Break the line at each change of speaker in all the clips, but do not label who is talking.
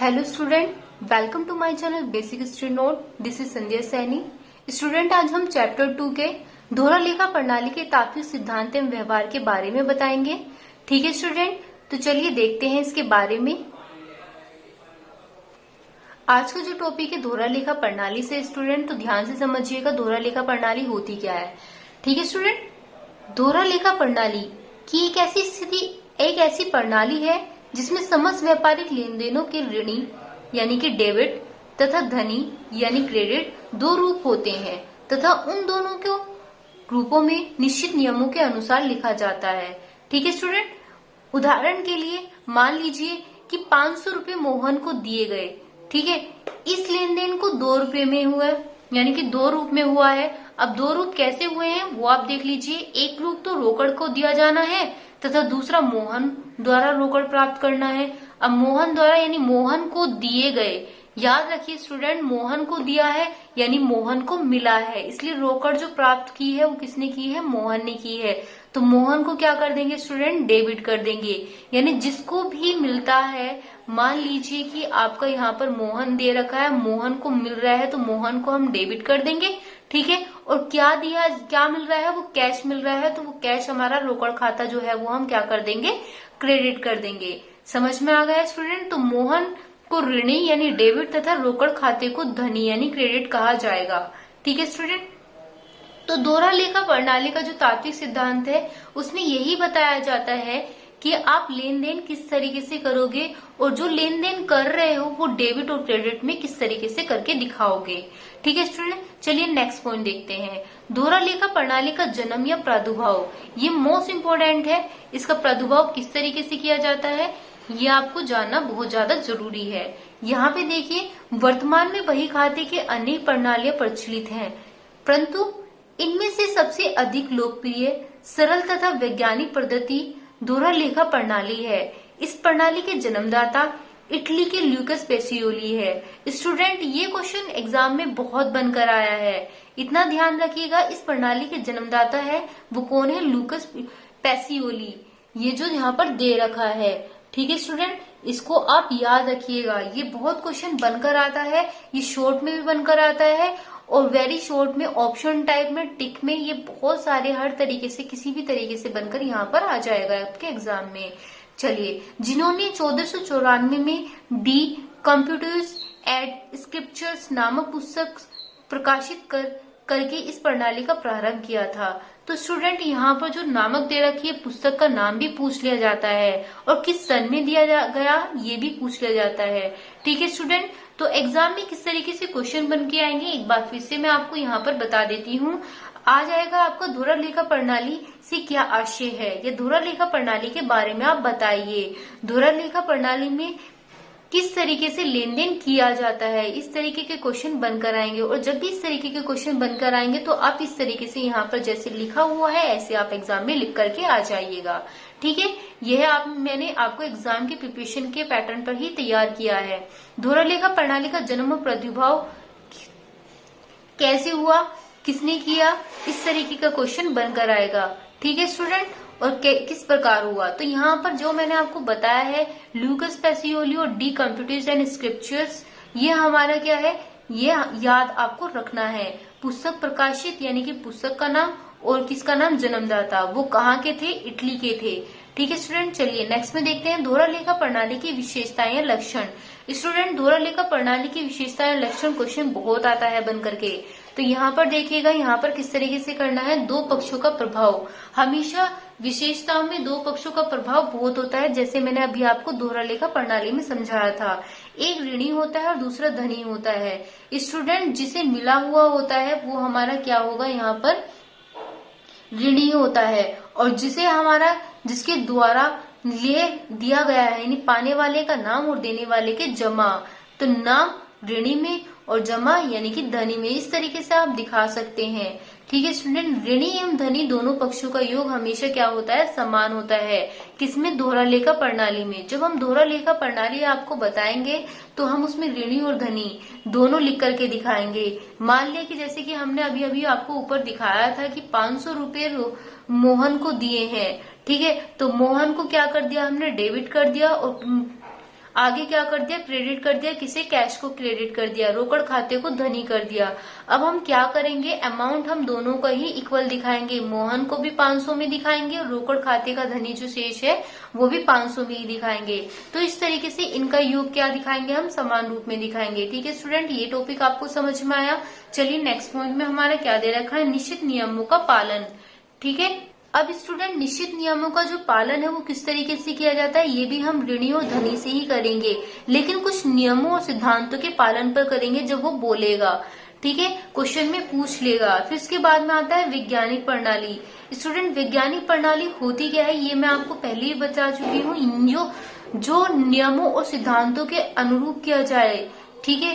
Hello student, welcome to my channel basic history note. This is Sandhya Saini. Student, आज हम chapter 2 के दोहरा लेखा प्रणाली के तात्विक सिद्धांत एवं व्यवहार के बारे में बताएंगे। ठीक है स्टूडेंट, तो चलिए देखते हैं इसके बारे में। आज का जो टॉपिक है दोहरा लेखा प्रणाली से स्टूडेंट, तो ध्यान से समझिएगा दोहरा लेखा प्रणाली होती क्या है। ठीक है स्टूडेंट, दोहरा लेखा प्रणाली की एक ऐसी स्थिति, एक ऐसी प्रणाली है जिसमें समस्त व्यापारिक लेन देनों के ऋणी यानी कि डेबिट तथा धनी यानी क्रेडिट दो रूप होते हैं तथा उन दोनों को रूपों में निश्चित नियमों के अनुसार लिखा जाता है। ठीक है स्टूडेंट, उदाहरण के लिए मान लीजिए कि 500 रुपए मोहन को दिए गए। ठीक है, इस लेन देन को 2 रुपए में हुआ है, यानी कि 2 रूप में हुआ है। अब 2 रूप कैसे हुए हैं वो आप देख लीजिए। एक रूप तो रोकड़ को दिया जाना है तथा दूसरा मोहन द्वारा रोकड़ प्राप्त करना है। अब मोहन द्वारा यानी मोहन को दिए गए, याद रखिए स्टूडेंट, मोहन को दिया है यानी मोहन को मिला है, इसलिए रोकड़ जो प्राप्त की है वो किसने की है, मोहन ने की है। तो मोहन को क्या कर देंगे स्टूडेंट, डेबिट कर देंगे। यानी जिसको भी मिलता है, मान लीजिए कि आपका यहाँ पर मोहन दे रखा है, मोहन को मिल रहा है तो मोहन को हम डेबिट कर देंगे। ठीक है, और क्या मिल रहा है, वो कैश मिल रहा है, तो वो कैश हमारा रोकड़ खाता जो है वो हम क्या कर देंगे, क्रेडिट कर देंगे। समझ में आ गया स्टूडेंट। तो मोहन को ऋणी यानी डेबिट तथा रोकड़ खाते को धनी यानी क्रेडिट कहा जाएगा। ठीक है स्टूडेंट, तो दोहरा लेखा प्रणाली का जो तात्विक सिद्धांत है उसमें यही बताया जाता है कि आप लेन देन किस तरीके से करोगे और जो लेन देन कर रहे हो वो डेबिट और क्रेडिट में किस तरीके से करके दिखाओगे। ठीक है स्टूडेंट, चलिए नेक्स्ट पॉइंट देखते हैं। दोहरा लेखा प्रणाली का जन्म या प्रादुर्भाव, ये मोस्ट इम्पोर्टेंट है। इसका प्रादुर्भाव किस तरीके से किया जाता है ये आपको जानना बहुत ज्यादा जरूरी है। यहाँ पे देखिए, वर्तमान में बही खाते के अनेक प्रणालियां प्रचलित हैं, परंतु इनमें से सबसे अधिक लोकप्रिय, सरल तथा वैज्ञानिक पद्धति दोहरा लेखा प्रणाली है। इस प्रणाली के जन्मदाता इटली के ल्यूकस पेसियोली है। स्टूडेंट, ये क्वेश्चन एग्जाम में बहुत बनकर आया है, इतना ध्यान रखिएगा। इस प्रणाली के जन्मदाता है वो कौन है, लूकस पेसियोली, ये जो यहाँ पर दे रखा है। ठीक है स्टूडेंट, इसको आप याद रखिएगा, ये बहुत क्वेश्चन बनकर आता है, ये शॉर्ट में भी बनकर आता है और वेरी शॉर्ट में, ऑप्शन टाइप में, टिक में, ये बहुत सारे हर तरीके से किसी भी तरीके से बनकर यहाँ पर आ जाएगा आपके एग्जाम में। चलिए, जिन्होंने 1494 में डी कंप्यूटर्स एड स्क्रिप्चर्स नामक पुस्तक प्रकाशित करके इस प्रणाली का प्रारंभ किया था। तो स्टूडेंट, यहाँ पर जो नामक दे रखी है, पुस्तक का नाम भी पूछ लिया जाता है और किस सन में दिया गया ये भी पूछ लिया जाता है। ठीक है स्टूडेंट, तो एग्जाम में किस तरीके से क्वेश्चन बन के आएंगे एक बार फिर से मैं आपको यहाँ पर बता देती हूँ। आ जाएगा आपका दोहरा लेखा प्रणाली से क्या आशय है, या दोहरा लेखा प्रणाली के बारे में आप बताइए। दोहरा लेखा प्रणाली में किस तरीके से लेन देन किया जाता है, इस तरीके के क्वेश्चन बनकर आएंगे। और जब भी इस तरीके के क्वेश्चन बनकर आएंगे तो आप इस तरीके से यहाँ पर जैसे लिखा हुआ है ऐसे आप एग्जाम में लिख करके आ जाइएगा। ठीक है, यह मैंने आपको एग्जाम के प्रिपरेशन के पैटर्न पर ही तैयार किया है। दोहरा लेखा प्रणाली का जन्म और प्रादुर्भाव कैसे हुआ, किसने किया, इस तरीके का क्वेश्चन बनकर आएगा। ठीक है स्टूडेंट, और किस प्रकार हुआ, तो यहाँ पर जो मैंने आपको बताया है, लूकस पेसियोली और डी कंप्यूटर्स एंड स्क्रिप्चर्स, ये हमारा क्या है, ये याद आपको रखना है। पुस्तक प्रकाशित यानी कि पुस्तक का नाम और किसका नाम, जन्मदाता, वो कहाँ के थे, इटली के थे। ठीक है स्टूडेंट, चलिए नेक्स्ट में देखते हैं दोहरा लेखा प्रणाली की विशेषताएं या लक्षण। स्टूडेंट, दोहरा लेखा प्रणाली की विशेषताएं लक्षण क्वेश्चन बहुत आता है बन करके। तो यहाँ पर देखिएगा, यहाँ पर किस तरीके से करना है, दो पक्षों का प्रभाव। हमेशा विशेषताओं में दो पक्षों का प्रभाव बहुत होता है, जैसे मैंने अभी आपको दोहरा लेखा प्रणाली में समझाया था। एक ऋणी होता है और दूसरा धनी होता है। स्टूडेंट, जिसे मिला हुआ होता है वो हमारा क्या होगा, यहाँ पर ऋणी होता है, और जिसके द्वारा लिए दिया गया है यानी पाने वाले का नाम और देने वाले के जमा, तो नाम ऋणी में और जमा यानी कि धनी में, इस तरीके से आप दिखा सकते हैं। ठीक है स्टूडेंट, ऋणी एवं धनी दोनों पक्षों का योग हमेशा क्या होता है, समान होता है। किसमें, दोहरा लेखा प्रणाली में। जब हम दोहरा लेखा प्रणाली आपको बताएंगे तो हम उसमें ऋणी और धनी दोनों लिख करके दिखाएंगे। मान लिया कि जैसे कि हमने अभी अभी आपको ऊपर दिखाया था कि 500 रुपए मोहन को दिए हैं। ठीक है, तो मोहन को क्या कर दिया हमने, डेबिट कर दिया, और आगे क्या कर दिया, क्रेडिट कर दिया, किसे, कैश को क्रेडिट कर दिया, रोकड़ खाते को धनी कर दिया। अब हम क्या करेंगे, अमाउंट हम दोनों का ही इक्वल दिखाएंगे, मोहन को भी 500 में दिखाएंगे और रोकड़ खाते का धनी जो शेष है वो भी 500 में ही दिखाएंगे। तो इस तरीके से इनका योग क्या दिखाएंगे, हम समान रूप में दिखाएंगे। ठीक है स्टूडेंट, ये टॉपिक आपको समझ में आया। चलिए नेक्स्ट पॉइंट में हमारा क्या दे रखा है, निश्चित नियमों का पालन। ठीक है, अब स्टूडेंट निश्चित नियमों का जो पालन है वो किस तरीके से किया जाता है, ये भी हम ऋणी और धनी से ही करेंगे, लेकिन कुछ नियमों और सिद्धांतों के पालन पर करेंगे जब वो बोलेगा। ठीक है, क्वेश्चन में पूछ लेगा। फिर उसके बाद में आता है वैज्ञानिक प्रणाली। स्टूडेंट वैज्ञानिक प्रणाली होती क्या है, ये मैं आपको पहले ही बता चुकी हूँ। इन जो नियमों और सिद्धांतों के अनुरूप किया जाए, ठीक है,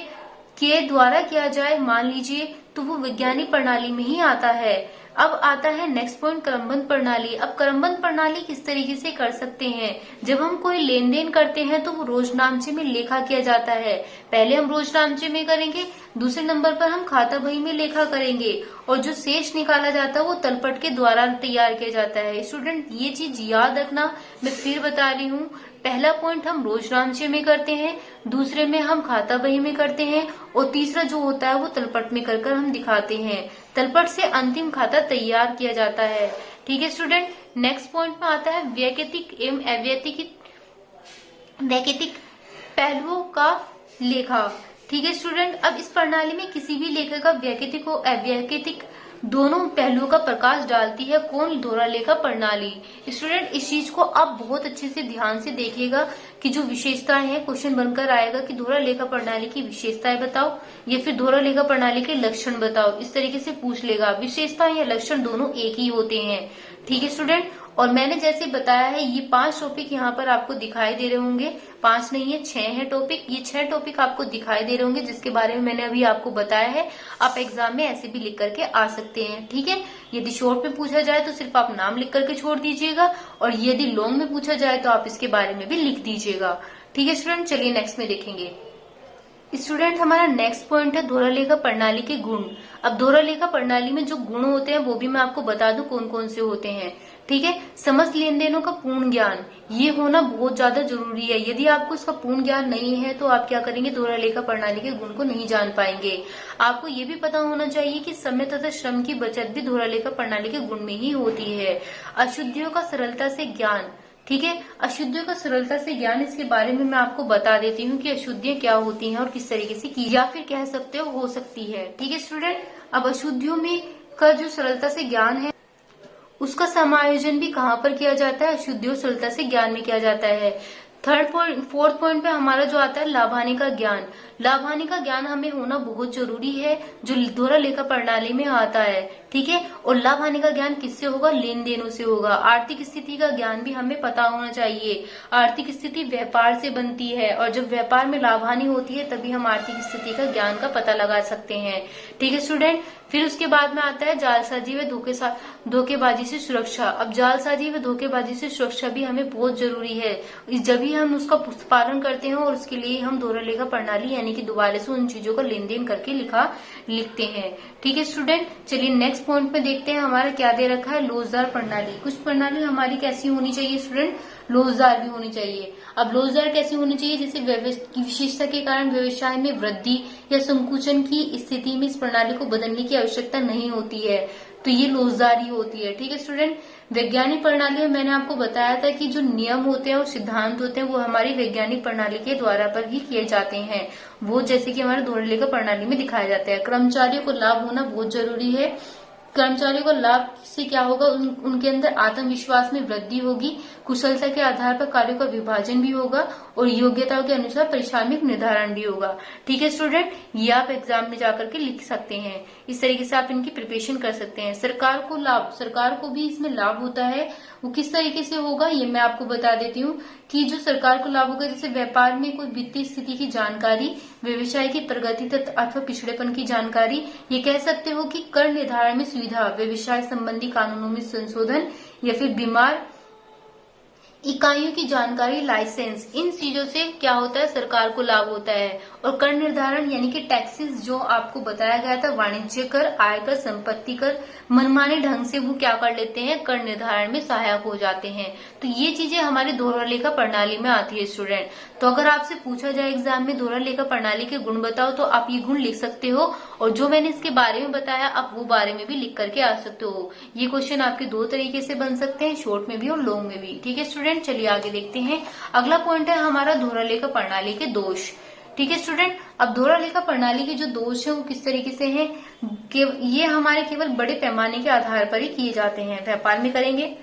के द्वारा किया जाए, मान लीजिए, तो वो वैज्ञानिक प्रणाली में ही आता है। अब आता है नेक्स्ट पॉइंट, क्रमबद्ध प्रणाली। अब क्रमबद्ध प्रणाली किस तरीके से कर सकते हैं, जब हम कोई लेन देन करते हैं तो वो रोजनामचे में लेखा किया जाता है। पहले हम रोजनामचे में करेंगे, दूसरे नंबर पर हम खाता बही में लेखा करेंगे, और जो शेष निकाला जाता है वो तलपट के द्वारा तैयार किया जाता है। स्टूडेंट ये चीज याद रखना, मैं फिर बता रही हूँ। पहला पॉइंट हम रोजनामचे में करते हैं, दूसरे में हम खाता बही में करते हैं, और तीसरा जो होता है वो तलपट में कर हम दिखाते हैं। तलपट से अंतिम खाता तैयार किया जाता है। ठीक है स्टूडेंट, नेक्स्ट पॉइंट में आता है वैयक्तिक एवं वैयक्तिक पहलुओं का लेखा। ठीक है स्टूडेंट, अब इस प्रणाली में किसी भी लेखा का वैयक्तिक और अवैयक्तिक दोनों पहलुओं का प्रकाश डालती है कौन, दोहरा लेखा प्रणाली। स्टूडेंट इस चीज को आप बहुत अच्छे से ध्यान से देखिएगा कि जो विशेषताएं हैं, क्वेश्चन बनकर आएगा कि दोहरा लेखा प्रणाली की विशेषताएं बताओ या फिर दोहरा लेखा प्रणाली के लक्षण बताओ, इस तरीके से पूछ लेगा। विशेषताएं या लक्षण दोनों एक ही होते हैं। ठीक है स्टूडेंट, और मैंने जैसे बताया है ये 5 टॉपिक यहाँ पर आपको दिखाई दे रहे होंगे, 5 नहीं है 6 है टॉपिक। ये 6 टॉपिक आपको दिखाई दे रहे होंगे जिसके बारे में मैंने अभी आपको बताया है। आप एग्जाम में ऐसे भी लिख करके आ सकते हैं। ठीक है, यदि शॉर्ट में पूछा जाए तो सिर्फ आप नाम लिख करके छोड़ दीजिएगा, और यदि लॉन्ग में पूछा जाए तो आप इसके बारे में भी लिख दीजिएगा। ठीक है स्टूडेंट, चलिए नेक्स्ट में देखेंगे। स्टूडेंट हमारा नेक्स्ट पॉइंट है दोहरा लेखा प्रणाली के गुण। अब दोहरा लेखा प्रणाली में जो गुण होते हैं वो भी मैं आपको बता दूं कौन कौन से होते हैं। ठीक है, समस्त लेन देनों का पूर्ण ज्ञान, ये होना बहुत ज्यादा जरूरी है। यदि आपको इसका पूर्ण ज्ञान नहीं है तो आप क्या करेंगे, दोहरा लेखा प्रणाली के गुण को नहीं जान पाएंगे। आपको ये भी पता होना चाहिए कि समय तथा श्रम की बचत भी दोहरा लेखा प्रणाली के गुण में ही होती है। अशुद्धियों का सरलता से ज्ञान। ठीक है, अशुद्धियों का सरलता से ज्ञान, इसके बारे में मैं आपको बता देती हूँ कि अशुद्धियां क्या होती हैं और किस तरीके से की, या फिर कह सकते हो सकती है। ठीक है स्टूडेंट, अब अशुद्धियों में का जो सरलता से ज्ञान है उसका समायोजन भी कहाँ पर किया जाता है, अशुद्धियों सरलता से ज्ञान में किया जाता है। फोर्थ पॉइंट पे हमारा जो आता है लाभानी का ज्ञान। लाभानी का ज्ञान हमें होना बहुत जरूरी है, जो दोहरा लेखा प्रणाली में आता है। ठीक है, और लाभानी का ज्ञान किससे होगा, लेन देनों से होगा। आर्थिक स्थिति का ज्ञान भी हमें पता होना चाहिए। आर्थिक स्थिति व्यापार से बनती है, और जब व्यापार में लाभानी होती है तभी हम आर्थिक स्थिति का ज्ञान का पता लगा सकते हैं। ठीक है स्टूडेंट, फिर उसके बाद में आता है जालसाजी व धोखेबाजी से सुरक्षा। अब जालसाजी व धोखेबाजी से सुरक्षा भी हमें बहुत जरूरी है, जब भी हम उसका पालन करते हैं, और उसके लिए हम दोहरा लेखा प्रणाली यानी कि दोबारा से उन चीजों का लेन देन करके लिखते हैं। ठीक है स्टूडेंट, चलिए नेक्स्ट पॉइंट पे देखते हैं हमारा क्या दे रखा है, लोजदार प्रणाली। कुछ प्रणाली हमारी कैसी होनी चाहिए स्टूडेंट, लोजदार भी होनी चाहिए। अब लोजदार कैसी होनी चाहिए, जैसे विशेषता के कारण व्यवसाय में वृद्धि या संकुचन की स्थिति में इस प्रणाली को बदलने की आवश्यकता नहीं होती है, तो ये लोजदार ही होती है। ठीक है स्टूडेंट, वैज्ञानिक प्रणाली में मैंने आपको बताया था कि जो नियम होते हैं और सिद्धांत होते हैं वो हमारी वैज्ञानिक प्रणाली के द्वारा पर ही किए जाते हैं, वो जैसे कि हमारे दोहरा लेखा प्रणाली में दिखाया जाता है। कर्मचारियों को लाभ होना बहुत जरूरी है। कर्मचारियों को लाभ से क्या होगा, उनके अंदर आत्मविश्वास में वृद्धि होगी, कुशलता के आधार पर कार्यों का विभाजन भी होगा, और योग्यताओं के अनुसार परिश्रमिक निर्धारण भी होगा। ठीक है स्टूडेंट, ये आप एग्जाम में जाकर के लिख सकते हैं। इस तरीके से आप इनकी प्रिपरेशन कर सकते हैं। सरकार को लाभ, सरकार को भी इसमें लाभ होता है, वो किस तरीके से होगा ये मैं आपको बता देती हूँ कि जो सरकार को लाभ होगा, जैसे व्यापार में कोई वित्तीय स्थिति की जानकारी, व्यवसाय की प्रगति अथवा पिछड़ेपन की जानकारी, ये कह सकते हो कि कर निर्धारण में सुविधा, व्यवसाय संबंधी कानूनों में संशोधन, या फिर बीमार इकाइयों की जानकारी, लाइसेंस, इन चीजों से क्या होता है, सरकार को लाभ होता है। और कर निर्धारण यानी कि टैक्सेस, जो आपको बताया गया था, वाणिज्य कर, आयकर, संपत्ति कर, मनमाने ढंग से वो क्या कर लेते हैं, कर निर्धारण में सहायक हो जाते हैं। तो ये चीजें हमारे दोहरा लेखा प्रणाली में आती है स्टूडेंट। तो अगर आपसे पूछा जाए एग्जाम में दोहरा लेखा प्रणाली के गुण बताओ, तो आप ये गुण लिख सकते हो, और जो मैंने इसके बारे में बताया आप वो बारे में भी लिख करके आ सकते हो। ये क्वेश्चन आपके दो तरीके से बन सकते हैं, शॉर्ट में भी और लॉन्ग में भी। ठीक है स्टूडेंट, चलिए आगे देखते हैं। अगला पॉइंट है हमारा दोहरा लेखा प्रणाली के दोष। ठीक है स्टूडेंट, अब दोहरा लेखा प्रणाली के जो दोष है वो किस तरीके से हैं, ये हमारे केवल बड़े पैमाने के आधार पर ही किए जाते हैं। व्यापार में करेंगे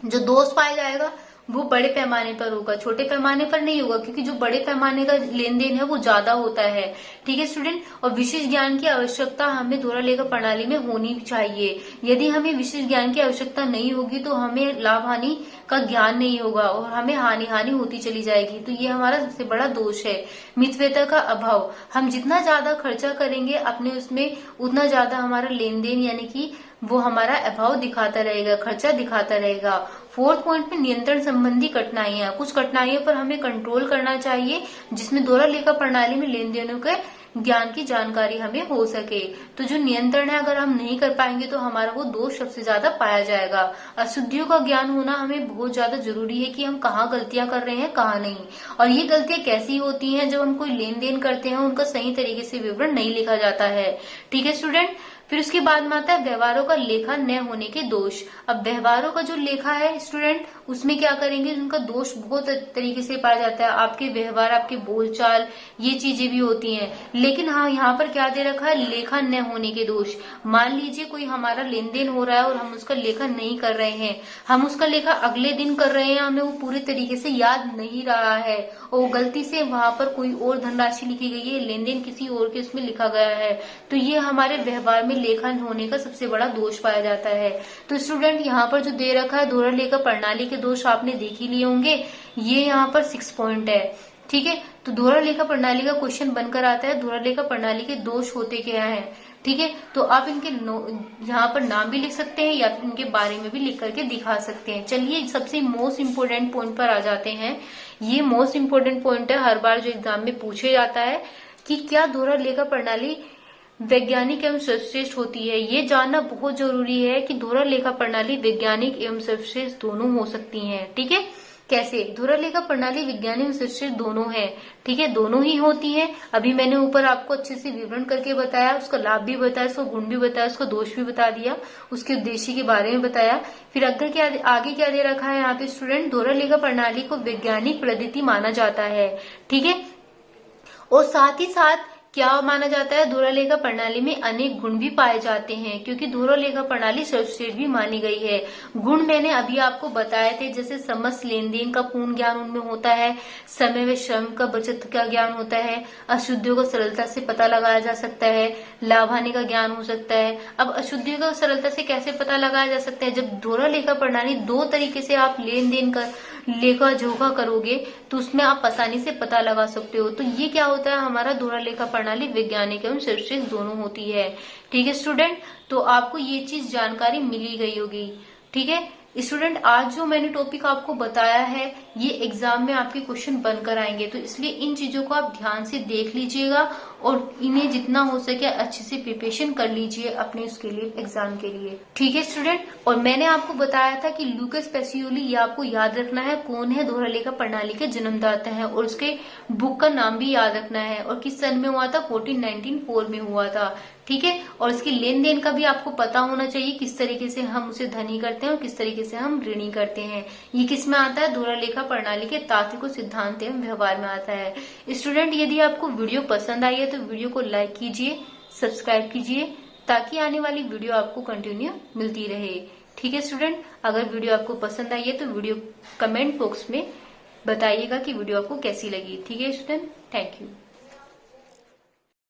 जो दोष पाया जाएगा वो बड़े पैमाने पर होगा, छोटे पैमाने पर नहीं होगा, क्योंकि जो बड़े पैमाने का लेन देन है वो ज्यादा होता है। ठीक है स्टूडेंट, और विशेष ज्ञान की आवश्यकता हमें दोहरा लेखा प्रणाली में होनी चाहिए। यदि हमें विशेष ज्ञान की आवश्यकता नहीं होगी तो हमें लाभ हानि का ज्ञान नहीं होगा और हमें हानि होती चली जाएगी। तो ये हमारा सबसे बड़ा दोष है। मितव्ययता का अभाव, हम जितना ज्यादा खर्चा करेंगे अपने उसमें उतना ज्यादा हमारा लेन देन यानी कि वो हमारा अभाव दिखाता रहेगा, खर्चा दिखाता रहेगा। फोर्थ पॉइंट में नियंत्रण संबंधी कठिनाइयां, कुछ कठिनाइयों पर हमें कंट्रोल करना चाहिए जिसमें दोहरा लेखा प्रणाली में लेन देनों के ज्ञान की जानकारी हमें हो सके। तो जो नियंत्रण है अगर हम नहीं कर पाएंगे तो हमारा वो दोष सबसे ज्यादा पाया जाएगा। अशुद्धियों का ज्ञान होना हमें बहुत ज्यादा जरूरी है कि हम कहाँ गलतियां कर रहे हैं कहाँ नहीं, और ये गलतियां कैसी होती हैं, जब हम कोई लेन देन करते हैं उनका सही तरीके से विवरण नहीं लिखा जाता है। ठीक है स्टूडेंट, फिर उसके बाद में आता है व्यवहारों का लेखा न होने के दोष। अब व्यवहारों का जो लेखा है स्टूडेंट, उसमें क्या करेंगे, उनका दोष बहुत तरीके से पाया जाता है। आपके व्यवहार, आपके बोलचाल, ये चीजें भी होती हैं। लेकिन हाँ, यहाँ पर क्या दे रखा है, लेखा न होने के दोष। मान लीजिए कोई हमारा लेन देन हो रहा है और हम उसका लेखा नहीं कर रहे हैं, हम उसका लेखा अगले दिन कर रहे हैं, हमें वो पूरी तरीके से याद नहीं रहा है और गलती से वहां पर कोई और धनराशि लिखी गई है, लेन देन किसी और के उसमें लिखा गया है, तो ये हमारे व्यवहार में लेखन होने का सबसे बड़ा दोष पाया जाता है। तो स्टूडेंट यहाँ पर जो दे रखा है दोहरा लेखा प्रणाली के दोष आपने देख ही लिए होंगे, ये यहाँ पर 6 पॉइंट है। ठीक है, तो दोहरा लेखा प्रणाली का क्वेश्चन बनकर आता है दोहरा लेखा प्रणाली के दोष होते क्या हैं। ठीक है, तो आप इनके यहाँ पर नाम भी लिख सकते हैं या फिर इनके बारे में भी लिख करके दिखा सकते हैं। चलिए सबसे मोस्ट इम्पोर्टेंट पॉइंट पर आ जाते हैं। ये मोस्ट इम्पोर्टेंट पॉइंट है, हर बार जो एग्जाम में पूछे जाता है कि क्या दोहरा लेखा प्रणाली वैज्ञानिक एवं सर्वश्रेष्ठ होती है। ये जानना बहुत जरूरी है कि दोहरा लेखा प्रणाली वैज्ञानिक एवं सर्वश्रेष्ठ दोनों हो सकती है। ठीक है, कैसे, दोहरा लेखा प्रणाली वैज्ञानिक एवं सर्वश्रेष्ठ दोनों है। ठीक है, दोनों ही होती हैं। अभी मैंने ऊपर आपको अच्छे से विवरण करके बताया, उसका लाभ भी बताया, उसका गुण भी बताया, उसका दोष भी बता दिया, उसके उद्देश्य के बारे में बताया। फिर अगर क्या आगे क्या दे रखा है यहाँ पे स्टूडेंट, दोहरा लेखा प्रणाली को वैज्ञानिक पद्धति माना जाता है। ठीक है, और साथ ही साथ क्या माना जाता है, दोहरा लेखा प्रणाली में अनेक गुण भी पाए जाते हैं, क्योंकि दोहरा लेखा प्रणाली सर्वश्रेष्ठ भी मानी गई है। गुण मैंने अभी आपको बताए थे, जैसे समस्त लेन देन का पूर्ण ज्ञान उनमें होता है, समय व श्रम का बचत का ज्ञान होता है, अशुद्धियों को सरलता से पता लगाया जा सकता है, लाभ हानि का ज्ञान हो सकता है। अब अशुद्धियों को सरलता से कैसे पता लगाया जा सकता है, जब दोहरा लेखा प्रणाली दो तरीके से आप लेन देन का लेखा जोखा करोगे तो उसमें आप आसानी से पता लगा सकते हो। तो ये क्या होता है, हमारा दोहरा लेखा प्रणाली वैज्ञानिक एवं सर्वश्रेष्ठ दोनों होती है। ठीक है स्टूडेंट, तो आपको ये चीज जानकारी मिली गई होगी। ठीक है स्टूडेंट, आज जो मैंने टॉपिक आपको बताया है ये एग्जाम में आपके क्वेश्चन बनकर आएंगे, तो इसलिए इन चीजों को आप ध्यान से देख लीजिएगा और इन्हें जितना हो सके अच्छे से प्रिपरेशन कर लीजिए अपने उसके लिए, एग्जाम के लिए। ठीक है स्टूडेंट, और मैंने आपको बताया था कि लूकास पेसियोली, ये आपको याद रखना है, कौन है, दोहरा लेखा प्रणाली के जन्मदाता है, और उसके बुक का नाम भी याद रखना है, और किस सन में हुआ था, 1494 में हुआ था। ठीक है, और इसके लेन देन का भी आपको पता होना चाहिए, किस तरीके से हम उसे धनी करते हैं और किस तरीके से हम ऋणी करते हैं। ये किस में आता है, दोहरा लेखा प्रणाली के तात्विक सिद्धांत एवं व्यवहार में आता है। स्टूडेंट, यदि आपको वीडियो पसंद आई है तो वीडियो को लाइक कीजिए, सब्सक्राइब कीजिए, ताकि आने वाली वीडियो आपको कंटिन्यू मिलती रहे। ठीक है स्टूडेंट, अगर वीडियो आपको पसंद आई है तो वीडियो कमेंट बॉक्स में बताइएगा कि वीडियो आपको कैसी लगी। ठीक है स्टूडेंट, थैंक यू।